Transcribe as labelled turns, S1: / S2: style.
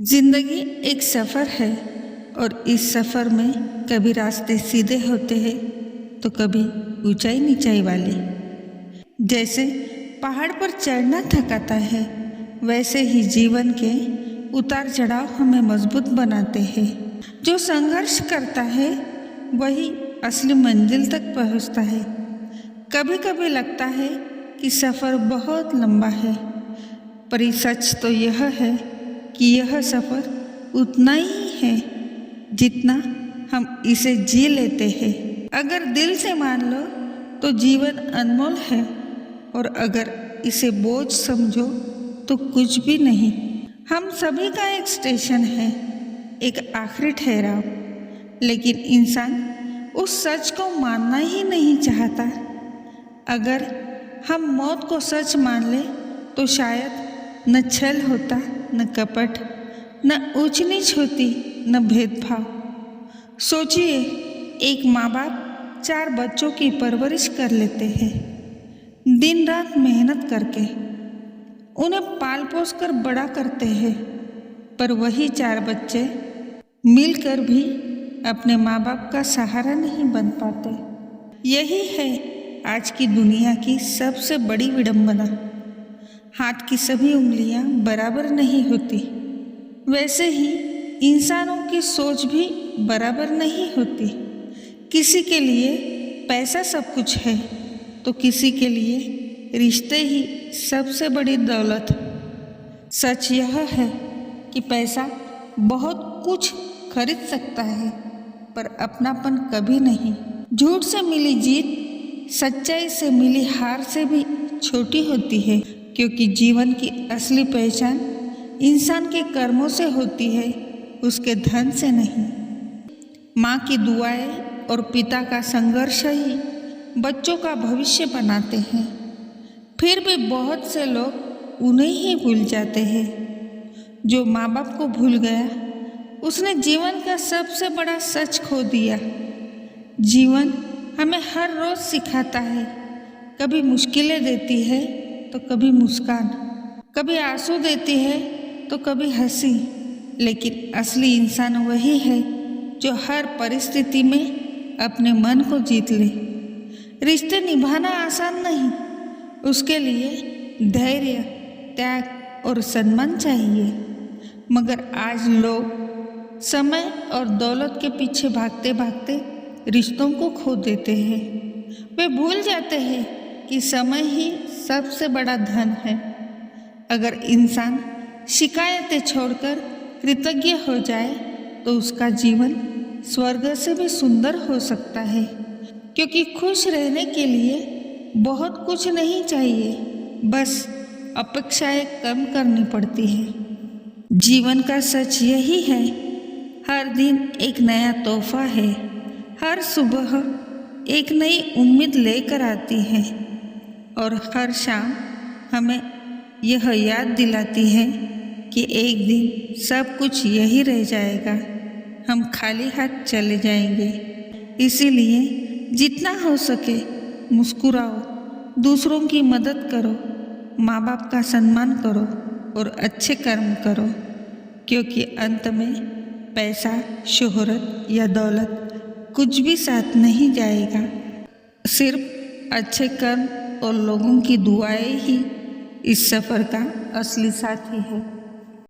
S1: जिंदगी एक सफ़र है और इस सफ़र में कभी रास्ते सीधे होते हैं तो कभी ऊंचाई नीचाई वाले। जैसे पहाड़ पर चढ़ना थकाता है, वैसे ही जीवन के उतार चढ़ाव हमें मजबूत बनाते हैं। जो संघर्ष करता है वही असली मंजिल तक पहुंचता है। कभी कभी लगता है कि सफ़र बहुत लंबा है, पर सच तो यह है कि यह सफ़र उतना ही है जितना हम इसे जी लेते हैं। अगर दिल से मान लो तो जीवन अनमोल है, और अगर इसे बोझ समझो तो कुछ भी नहीं। हम सभी का एक स्टेशन है, एक आखिरी ठहराव, लेकिन इंसान उस सच को मानना ही नहीं चाहता। अगर हम मौत को सच मान ले तो शायद न छल होता, न कपट, न ऊंच नीच होती, न भेदभाव। सोचिए, एक माँ बाप 4 बच्चों की परवरिश कर लेते हैं, दिन रात मेहनत करके उन्हें पाल पोस कर बड़ा करते हैं, पर वही 4 बच्चे मिलकर भी अपने माँ बाप का सहारा नहीं बन पाते। यही है आज की दुनिया की सबसे बड़ी विडंबना। हाथ की सभी उंगलियां बराबर नहीं होती, वैसे ही इंसानों की सोच भी बराबर नहीं होती। किसी के लिए पैसा सब कुछ है तो किसी के लिए रिश्ते ही सबसे बड़ी दौलत। सच यह है कि पैसा बहुत कुछ खरीद सकता है, पर अपनापन कभी नहीं। झूठ से मिली जीत सच्चाई से मिली हार से भी छोटी होती है, क्योंकि जीवन की असली पहचान इंसान के कर्मों से होती है, उसके धन से नहीं। माँ की दुआएं और पिता का संघर्ष ही बच्चों का भविष्य बनाते हैं। फिर भी बहुत से लोग उन्हें ही भूल जाते हैं। जो माँ बाप को भूल गया उसने जीवन का सबसे बड़ा सच खो दिया। जीवन हमें हर रोज सिखाता है, कभी मुश्किलें देती है तो कभी मुस्कान, कभी आंसू देती है तो कभी हंसी, लेकिन असली इंसान वही है जो हर परिस्थिति में अपने मन को जीत ले। रिश्ते निभाना आसान नहीं, उसके लिए धैर्य, त्याग और सम्मान चाहिए। मगर आज लोग समय और दौलत के पीछे भागते भागते रिश्तों को खो देते हैं। वे भूल जाते हैं कि समय ही सबसे बड़ा धन है। अगर इंसान शिकायतें छोड़कर कृतज्ञ हो जाए तो उसका जीवन स्वर्ग से भी सुंदर हो सकता है, क्योंकि खुश रहने के लिए बहुत कुछ नहीं चाहिए, बस अपेक्षाएं कम करनी पड़ती है। जीवन का सच यही है, हर दिन एक नया तोहफा है, हर सुबह एक नई उम्मीद लेकर आती है, और हर शाम हमें यह याद दिलाती है कि एक दिन सब कुछ यही रह जाएगा, हम खाली हाथ चले जाएंगे। इसीलिए जितना हो सके मुस्कुराओ, दूसरों की मदद करो, माँ बाप का सम्मान करो और अच्छे कर्म करो, क्योंकि अंत में पैसा, शोहरत या दौलत कुछ भी साथ नहीं जाएगा। सिर्फ अच्छे कर्म और लोगों की दुआएं ही इस सफ़र का असली साथी है।